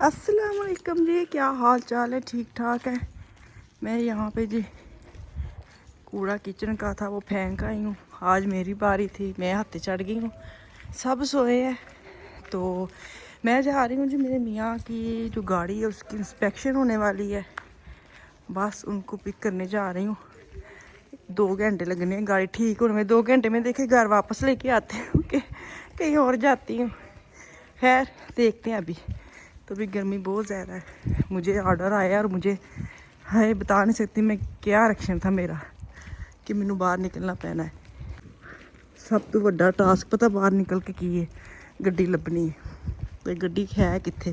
अस्सलाम वालेकुम जी, क्या हाल चाल है? ठीक ठाक है। मैं यहाँ पे जी कूड़ा किचन का था वो फेंक आई हूँ। आज मेरी बारी थी, मैं हाथ चढ़ गई हूँ। सब सोए हैं तो मैं जा रही हूँ जी। मेरे मियाँ की जो गाड़ी है उसकी इंस्पेक्शन होने वाली है, बस उनको पिक करने जा रही हूँ। 2 घंटे लगने हैं गाड़ी ठीक होने में। 2 घंटे में देखे घर वापस लेके आते हूँ कि कहीं और जाती हूँ। खैर देखते हैं अभी। तो भी गर्मी बहुत ज़्यादा है। मुझे ऑर्डर आया और मुझे हाय बता नहीं सकती मैं क्या रिएक्शन था मेरा कि मैनू बाहर निकलना पैना है। सब तो बड़ा टास्क पता बाहर निकल के की है, गड्डी लभनी है। तो गड्डी है कितने,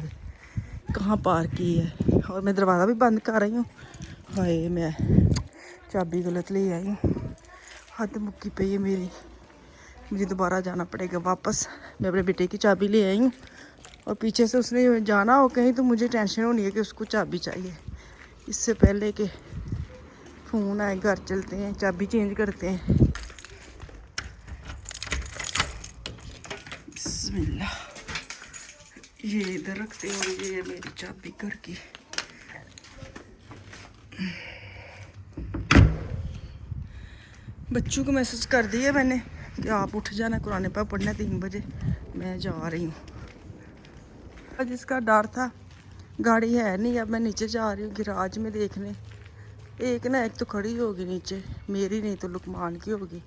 कहाँ पार्क की है, और मैं दरवाज़ा भी बंद कर रही हूँ। हाय मैं चाबी गलत ले आई हूँ। हद मुक्की पई है मेरी। मुझे दोबारा जाना पड़ेगा वापस। मैं अपने बेटे की चाबी ले आई हूँ और पीछे से उसने जाना हो कहीं तो मुझे टेंशन होनी है कि उसको चाबी चाहिए। इससे पहले कि फ़ोन आए घर चलते हैं चाबी चेंज करते हैं। बिस्मिल्लाह, ये इधर रखते हैं और ये है मेरी चाबी घर की। बच्चों को मैसेज कर दिया मैंने कि आप उठ जाना, कुरान पाक पढ़ना 3 बजे। मैं जा रही हूँ। जिसका डर था, गाड़ी है नहीं, अब मैं नीचे जा रही हूँ गिराज में देखने। एक तो खड़ी होगी नीचे, मेरी नहीं तो लुकमान की होगी।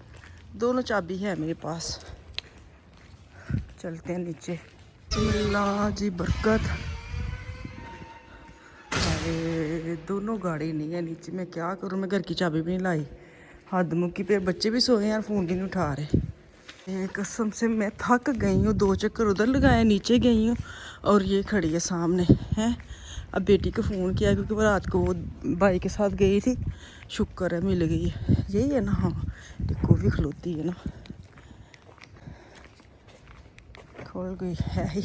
दोनों चाबी है मेरे पास। चलते हैं नीचे। बिस्मिल्लाह जी बरकत। अरे दोनों गाड़ी नहीं है नीचे, मैं क्या करूँ? मैं घर की चाबी भी नहीं लाई। हद मुक्की पे। बच्चे भी सोए यार, फ़ोन भी नहीं उठा रहे। कसम से मैं थक गई हूँ। 2 चक्कर उधर लगाए, नीचे गई हूँ और ये खड़ी है सामने है। अब बेटी को फ़ोन किया क्योंकि वो रात को वो भाई के साथ गई थी। शुक्र है मिल गई है। यही है ना? हाँ, टिक्को भी खलोती है ना, खोल गई है ही।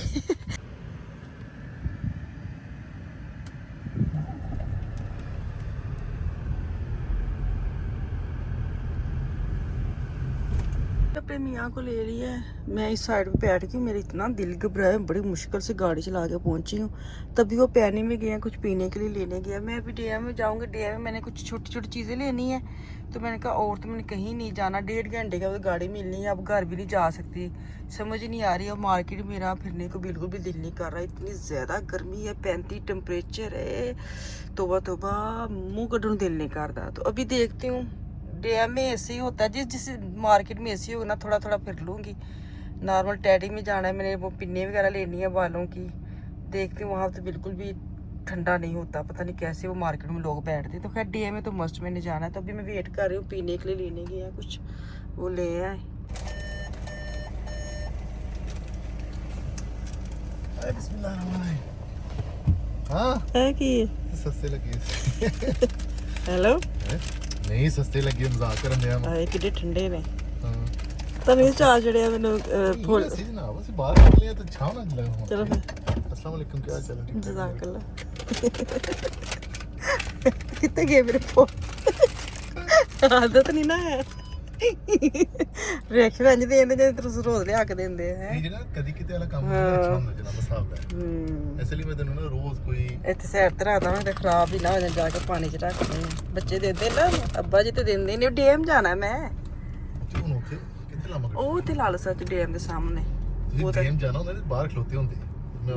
अपने मियाँ को ले रही है, मैं इस साइड पे बैठ गई। मेरा इतना दिल घबराया, बड़ी मुश्किल से गाड़ी चला के पहुंची हूँ। तभी वो पैनी में गया, कुछ पीने के लिए लेने गया। मैं अभी डीएम में जाऊँगी। डीएम में मैंने कुछ छोटी छोटी चीज़ें लेनी है, तो मैंने कहा और तो मैंने कहीं नहीं जाना। 1.5 घंटे का गाड़ी मिलनी है, अब घर भी नहीं जा सकती। समझ नहीं आ रही। अब मार्केट मेरा फिरने को बिल्कुल भी दिल नहीं कर रहा। इतनी ज़्यादा गर्मी है, 35 टेम्परेचर है। तोबा तोबा, मुँह कढ़ने दिल नहीं करता। तो अभी देखती हूँ। डीएम में एसी होता है, जिस मार्केट में एसी होगा ना, थोड़ा थोड़ा फिर लूँगी। नॉर्मल टैडी में जाना है, मैंने वो पिन्नी वगैरह लेनी है बालों की। देखती हूँ वहाँ तो बिल्कुल भी ठंडा नहीं होता, पता नहीं कैसे वो मार्केट में लोग बैठते। तो खैर डीएम में तो मस्ट मैंने जाना है। तो अभी मैं वेट कर रही हूँ, पीने के लिए लेने की है कुछ, वो ले आए। हाँ है कि सस्ते लगे। हेलो नहीं सस्ते लगे, मजाक कर रहे हैं। आए कितने ठंडे ने। हाँ तब ये चार जड़े मैंने फुल। ये सीजन आ बस बाहर निकले हैं तो छाव ना लगा। चलो फिर अस्सलाम वालेकुम, क्या हाल चाल है? ठीक ठाक। जज़ाकल्लाह। कितने गए मेरे फोन? आदत नहीं ना है। रिएक्शन इंज देंदे जे तुस रोज लिया के देंदे हैं। ਇਹ ਜਿਹੜਾ ਕਦੀ ਕਿਤੇ ਵਾਲਾ ਕੰਮ ਨਹੀਂ ਅੱਛਾ ਹੁੰਦਾ ਜਨਾਬ ਸਾਹਿਬ ਦਾ। ਇਸ ਲਈ ਮੈਂ ਤੈਨੂੰ ਨਾ ਰੋਜ਼ ਕੋਈ ਇੱਥੇ ਸਾਈਡ ਤੇ ਰੱਖਦਾ ਮੈਂ ਤੇ ਖਰਾਬ ਹੀ ਨਾ ਹੋ ਜਾਣ, ਜਾ ਕੇ ਪਾਣੀ ਚ ਰੱਖਦੇ ਆ। ਬੱਚੇ ਦਿੰਦੇ ਨਾ, ਅੱਬਾ ਜੀ ਤੇ ਦਿੰਦੇ ਨਹੀਂ। ਡੀਐਮ ਜਾਣਾ ਮੈਂ। ਹੁਣ ਉੱਥੇ ਕਿੱਥੇ ਲਾਵਾਂਗੇ? ਉਹ ਤੇ ਲਾਲ ਸੱਚ ਡੀਐਮ ਦੇ ਸਾਹਮਣੇ। ਤੁਸੀਂ ਟਾਈਮ ਜਾਣਾ ਉਹਨਾਂ ਦੇ ਬਾਹਰ ਖਲੋਤੇ ਹੁੰਦੇ।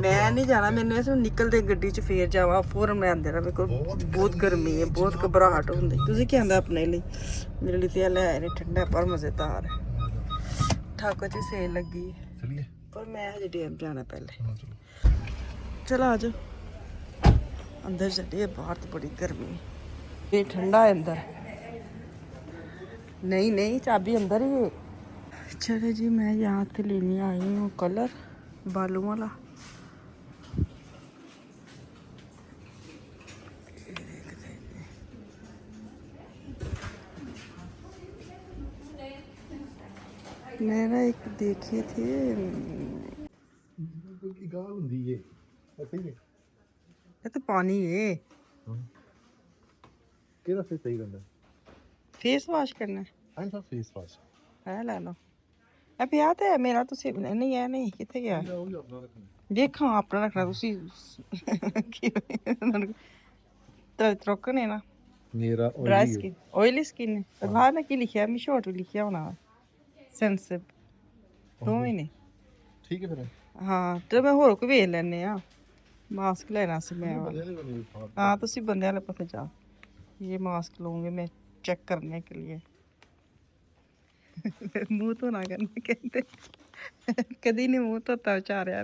ਮੈਂ ਨਹੀਂ ਜਾਣਾ, ਮੈਨੂੰ ਇਸ ਨੂੰ ਨਿਕਲਦੇ ਗੱਡੀ ਚ ਫੇਰ ਜਾਵਾਂ ਫੌਰਨ ਮੈਂ ਆਂਦੇ ਨਾ। ਮੇਰੇ ਕੋਲ ਬਹੁਤ ਗਰਮੀ ਹੈ, ਬਹੁਤ ਘਬਰਾਹਟ ਹੁੰਦੀ। ਤੁਸੀਂ ਕੀ ਆਂਦਾ ਆਪਣੇ ਲਈ? ਮੇਰੇ ਲਈ ਤੇ ਲੈ ਆਏ ਨੇ ਠੰਡਾ ਪਰ ਮਜ਼ੇਦਾਰ ਹੈ। ਠਾਕੁਰ ਜੀ ਸੇਲ ਲੱਗੀ ਹੈ। ਚਲਿਏ पर मैं हजे डीएम जाना पहले। हाँ चलो चलो आ जाओ अंदर चलिए। बाहर तो बड़ी गर्मी, ये ठंडा है अंदर। नहीं नहीं, चाबी अंदर ही है। चलो जी, मैं यहाँ से लेने आई हूँ कलर बालों वाला। मैंने एक देखे थे, की गाल ਹੁੰਦੀ ਏ ऐसे ही ये तो पानी है। ਕਿਹੜਾ ਸਹੀ ਰਹਿੰਦਾ? फेस वॉश करना ਐਂਡ ਫੇਸ ਵਾਸ਼ है, ले लो। ਇਹ ਪਿਆ ਤੇ ਹੈ ਮੇਰਾ, ਤੁਸੀਂ ਨਹੀਂ ਹੈ ਨਹੀਂ ਕਿੱਥੇ ਗਿਆ? ਉਹ ਵੀ ਆਪਣਾ ਰੱਖਣਾ ਦੇਖਾਂ ਆਪਣਾ ਰੱਖਣਾ ਤੁਸੀਂ ਤਾਂ ਤਰੋਕਣੇ ਨਾ ਮੇਰਾ dry oily skin oily skin ਹੈ ਤੇ ਬਾਹਰ ਨਾ ਕੀ ਲਿਖਿਆ ਮਿਸ਼ੋਟ ਵੀ ਲਿਖਿਆ ਹੋਣਾ ਸੈਂਸਿਟਿਵ ਦੋਵੇਂ ਨੇ ਠੀਕ ਹੈ ਫਿਰ ਹਾਂ ਤੇ ਮੈਂ ਹੋਰ ਕੋਈ ਵੇਖ ਲੈਨੇ ਆ ਮਾਸਕ ਲੈਣਾ ਸੀ ਮੈਂ ਬੰਦੇ ਨੇ ਬਣੀ ਖਾਦ हाँ तुसी बंदे वाले पासे जाओ ये मास्क लूंगी मैं चेक करने के लिए मुंह तो ना करना कहते कदी नहीं मुंह धोता बेचारे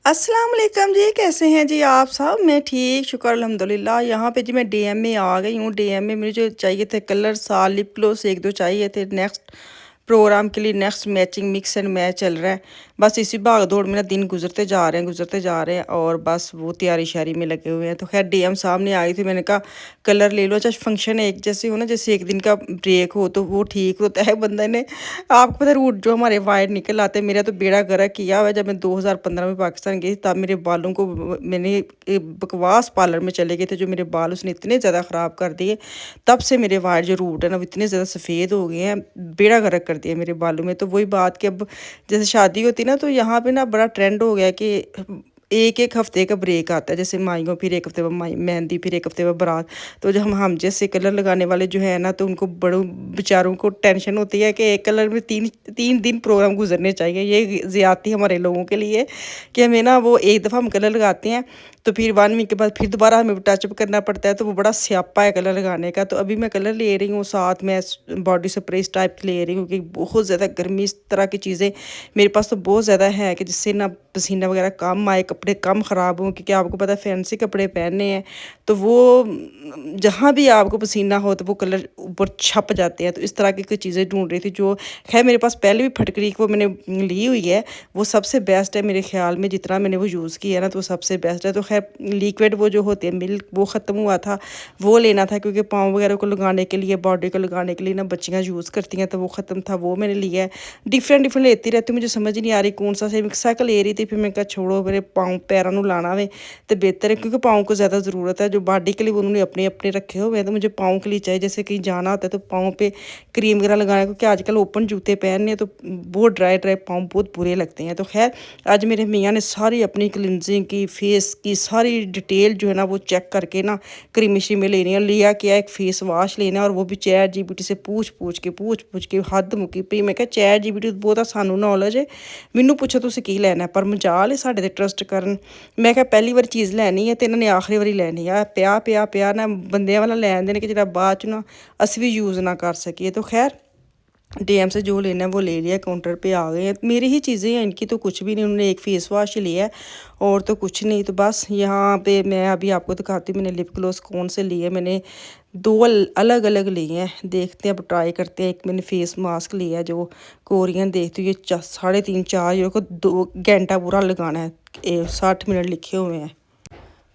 अस्सलाम वालेकुम जी, कैसे हैं जी आप सब? मैं ठीक शुक्र अल्हम्दुलिल्लाह। यहाँ पे जी मैं डीएम में आ गई हूँ। डीएम में मुझे जो चाहिए थे कलर साल लिप ग्लोस एक दो चाहिए थे नेक्स्ट प्रोग्राम के लिए। Next matching mix and match चल रहा है, बस इसी भाग दौड़ में ना दिन गुजरते जा रहे हैं और बस वो तैयारी शारी में लगे हुए हैं। तो खैर डीएम साहब ने आई थी, मैंने कहा कलर ले लो। अच्छा फंक्शन एक जैसे हो ना, जैसे एक दिन का ब्रेक हो तो वो ठीक होता है। बंदे ने आपको पता रूट जो हमारे वाइट निकल आते हैं, मेरा तो बेड़ा गर्क किया हुआ है। जब मैं 2015 में पाकिस्तान गई तब मेरे बालों को मैंने बकवास पार्लर में चले गए थे, जो मेरे बाल उसने इतने ज़्यादा ख़राब कर दिए। तब से मेरे वाइट जो रूट है ना वो इतने ज़्यादा सफ़ेद हो गए हैं, बेड़ा गर्क कर दिया मेरे बालों में। तो वही बात कि अब जैसे शादी होती ना तो यहाँ पे ना बड़ा ट्रेंड हो गया कि एक एक हफ्ते का ब्रेक आता है। जैसे माइयों फिर एक हफ्ते बाद मेहंदी, फिर एक हफ्ते बाद बारात। तो जब हम जैसे कलर लगाने वाले जो है ना तो उनको बड़ों बेचारों को टेंशन होती है कि एक कलर में तीन दिन प्रोग्राम गुजरने चाहिए। ये ज़्यादती हमारे लोगों के लिए कि हमें ना वो एक दफ़ा हम कलर लगाते हैं तो फिर 1 वीक के बाद फिर दोबारा हमें टचअप करना पड़ता है। तो वो बड़ा स्यापा है कलर लगाने का। तो अभी मैं कलर ले रही हूँ, साथ में बॉडी स्प्रे इस टाइप की ले रही हूँ क्योंकि बहुत ज़्यादा गर्मी, इस तरह की चीज़ें मेरे पास तो बहुत ज़्यादा है कि जिससे ना पसीना वगैरह कम आए, कपड़े कम ख़राब हों। क्योंकि आपको पता है फैंसी कपड़े पहनने हैं तो वो जहाँ भी आपको पसीना हो तो वो कलर ऊपर छप जाते हैं। तो इस तरह की चीज़ें ढूंढ रही थी, जो खैर मेरे पास पहले भी फटकरी वो मैंने ली हुई है, वो सबसे बेस्ट है मेरे ख्याल में। जितना मैंने वो यूज़ किया है ना तो वो सबसे बेस्ट है। तो खैर लिक्विड वो जो होते हैं मिल्क वो ख़त्म हुआ था, वो लेना था क्योंकि पाँव वगैरह को लगाने के लिए, बॉडी को लगाने के लिए ना बच्चियाँ यूज़ करती हैं, तो वो ख़त्म था, वो मैंने लिया है। डिफरेंट लेती रहती हूँ, मुझे समझ नहीं आ रही कौन सा से साइकिल ले रही थी। फिर मैं कहा छोड़ो, मेरे पाँव पैरों को लाना वे तो बेहतर है क्योंकि पाँव को ज़्यादा ज़रूरत है। जो बॉडी के लिए उन्होंने अपने अपने रखे हुए हैं, तो मुझे पाँव के लिए चाहिए। जैसे कहीं जाना होता है तो पाँव पे क्रीम वगैरह लगाना, क्योंकि आजकल ओपन जूते पहनने तो बहुत ड्राई पाँव बहुत बुरे लगते हैं। तो खैर आज मेरे मियाँ ने सारी अपनी क्लिनजिंग की, फेस की सारी डिटेल जो है ना वो चेक करके ना क्रीमी श्रीमी लेनी है। लिया क्या एक फेस वाश लेना है और वो भी ChatGPT से पूछ के हद मुकी पई। मैं क्या ChatGPT बहुत सानू नॉलेज है, मैनू पूछो तुसीं की लेना है, पर मजाल है साडे ते ट्रस्ट करन। मैं क्या पहली बार चीज़ लैनी है तो इन्होंने आखिरी बारी लैनी है, पिया ना बंदे वाला लैन देने कि जो बाद च ना अस भी यूज़ ना कर सकिए। तो खैर डीएम से जो लेना है वो ले लिया, काउंटर पे आ गए हैं। मेरी ही चीज़ें हैं, इनकी तो कुछ भी नहीं। उन्होंने एक फेस वॉश लिया है और तो कुछ नहीं। तो बस यहाँ पे मैं अभी आपको दिखाती हूँ मैंने लिप ग्लोस कौन से लिए। मैंने 2 अलग अलग लिए हैं, देखते हैं अब ट्राई करते हैं। एक मैंने फेस मास्क लिया है जो कोरियन, देखती हूँ ये 3.5-4 यूरो को 2 घंटा पूरा लगाना है, 60 मिनट लिखे हुए हैं।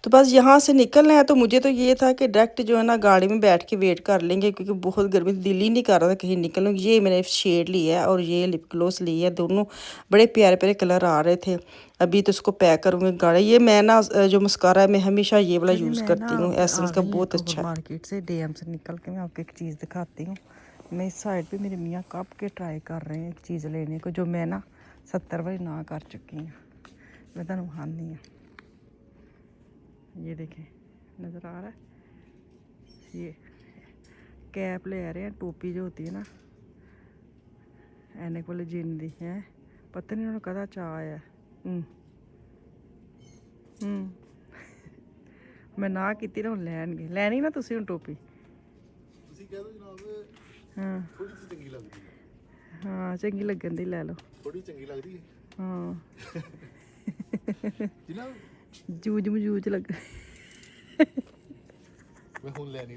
तो बस यहाँ से निकलना है। तो मुझे तो ये था कि डायरेक्ट जो है ना गाड़ी में बैठ के वेट कर लेंगे क्योंकि बहुत गर्मी, दिल ही नहीं कर रहा था कहीं निकलने। ये मैंने शेड लिया है और ये लिप ग्लोस लिया है, दोनों बड़े प्यारे प्यारे कलर आ रहे थे। अभी तो इसको पैक करूँगी गाड़ी। ये मैं ना जो मस्कारा है मैं हमेशा ये वाला यूज़ करती हूँ, एसेंस का, बहुत अच्छा है। मार्केट से डीएम से निकल के मैं आपको एक चीज़ दिखाती हूँ। मैं इस साइड पर मेरे मियाँ कब के ट्राई कर रहे हैं एक चीज़ लेने को, जो मैं ना 70 बार ना कर चुकी हूँ। मैं तो खानी है, ये देखें नज़र आ रहा है। ये कैप ले आ रहे हैं, टोपी जो होती है ना ऐनक वाले जिन दी है, पता नहीं उन्होंने कदा चाह है। मैं ना की ना लैनगे लैनी ना तुसी हुण टोपी। हाँ हाँ चंगी लगन दी लै लो, थोड़ी चंगी लगदी है। हाँ जूझ मजूझ लग मैं हुण लैनी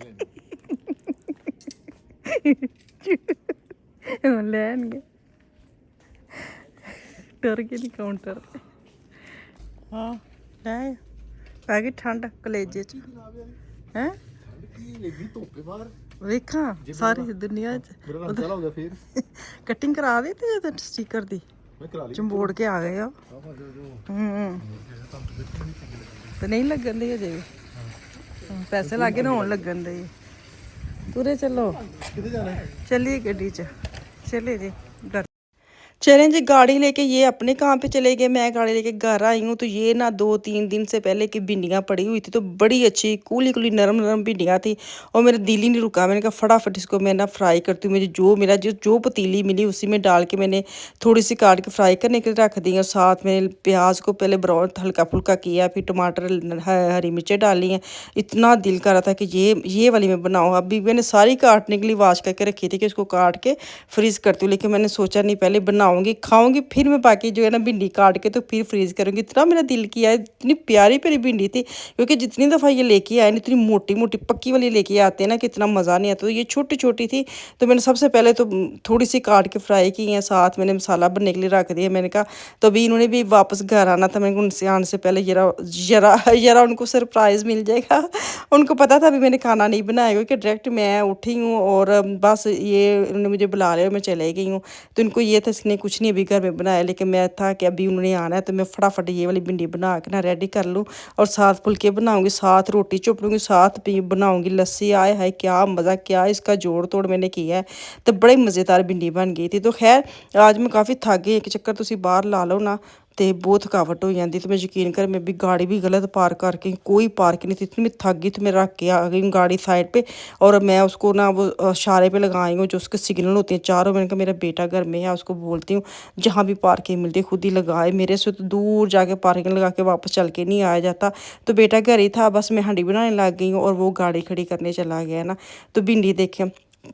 हुण लैनगे डर के नहीं काउंटर। हाँ लै पै गई ठंड कलेजे च हैं। वेखा सारी दुनिया च कटिंग करा दी ते स्टिकर दी चंबोड़ के आ गए हो। तो नहीं लगन दी अजे भी पैसे लागे ना होन लगन दे। तुरे चलो किधर जाना है? चलिए गड्डी च चले जी घर चलें जी गाड़ी लेके ये अपने काम पे चले गए मैं गाड़ी लेके घर आई हूँ तो ये ना 2-3 दिन से पहले की भिंडियाँ पड़ी हुई थी तो बड़ी अच्छी कूली कूली नरम नरम भिंडियाँ थी और मेरा दिल ही नहीं रुका मैंने कहा फटाफट इसको मैं ना फ्राई करती हूँ मुझे जो मेरा जो पतीली मिली उसी में डाल के मैंने थोड़ी सी काट के फ्राई करने के लिए रख दी और साथ में प्याज को पहले ब्राउन हल्का फुल्का किया फिर टमाटर हरी मिर्चें डाली हैं इतना दिल कर रहा था कि ये वाली मैं बनाऊँ अभी मैंने सारी काटने के लिए वाश करके रखी थी कि इसको काट के फ्रीज़ करती हूँ लेकिन मैंने सोचा नहीं पहले बनाऊंगी खाऊंगी फिर मैं बाकी जो है ना भिंडी काट के तो फिर फ्रीज़ करूंगी इतना मेरा दिल किया है इतनी प्यारी प्यारी भिंडी थी क्योंकि जितनी दफ़ा ये लेके आए ना इतनी मोटी मोटी पक्की वाली लेके आते हैं ना कि इतना मज़ा नहीं आता तो ये छोटी छोटी थी तो मैंने सबसे पहले तो थोड़ी सी काट के फ्राई की है साथ मैंने मसाला बनने के लिए रख दिया मैंने कहा तो अभी इन्होंने भी वापस घर आना था मैंने उनसे आने से पहले जरा जरा जरा उनको सरप्राइज़ मिल जाएगा उनको पता था अभी मैंने खाना नहीं बनाया क्योंकि डायरेक्ट मैं उठी हूँ और बस ये उन्होंने मुझे बुला लिया और मैं चले गई हूँ तो इनको ये था इसने कुछ नहीं अभी घर में बनाया लेकिन मैं था कि अभी उन्होंने आना है तो मैं फटाफट ये वाली भिंडी बना के ना रेडी कर लूँ और साथ फुल्के बनाऊँगी साथ रोटी चुप लूँगी साथ भी बनाऊँगी लस्सी आए हाय क्या मज़ा क्या इसका जोड़ तोड़ मैंने किया है तो बड़ी मज़ेदार भिंडी बन गई थी तो खैर आज मैं काफ़ी थक गई एक चक्कर तुसी बाहर ला लो ना तो बहुत थकावट हो जाती तो मैं यकीन कर मैं भी गाड़ी भी गलत पार्क करके कोई पार्क नहीं थी इतनी मैं थक गई तो मैं रख के आ गई हूँ गाड़ी साइड पे और मैं उसको ना वो इशारे पे लगाई हूँ जो उसके सिग्नल होते हैं चारों मैंने कहा मेरा बेटा घर में है उसको बोलती हूँ जहाँ भी पार्किंग मिलती है खुद ही लगाए मेरे से तो दूर जाके पार्किंग लगा के वापस चल के नहीं आया जाता तो बेटा घर ही था बस मैं हांडी बनाने लग गई हूँ और वो गाड़ी खड़ी करने चला गया ना तो भिंडी देखें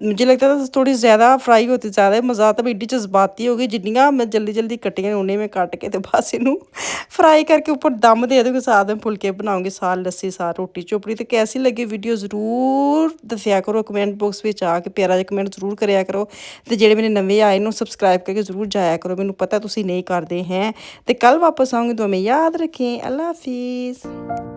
मुझे लगता था थोड़ी ज़्यादा फ्राई होती ज़्यादा मज़ा आता एड्डी जज्बाती हो गई जिन्नियां मैं जल्दी जल्दी कट्टियां उन्हें में कट के तो बस इनू फ्राई करके ऊपर दम दे दूँगी साथ में फुलके बनाऊँगी साथ लस्सी साथ रोटी चोपड़ी तो कैसी लगी वीडियो ज़रूर दस्या करो कमेंट बॉक्स में आके प्यारा जिहा कमेंट ज़रूर कराया करो तो जेह्ड़े मेरे नवे आए न सबसक्राइब करके ज़रूर जाया करो मैनू पता तुसीं नहीं करते हैं तो कल वापस आऊँगी तो मैं याद रखें अल्लाह हाफिज़।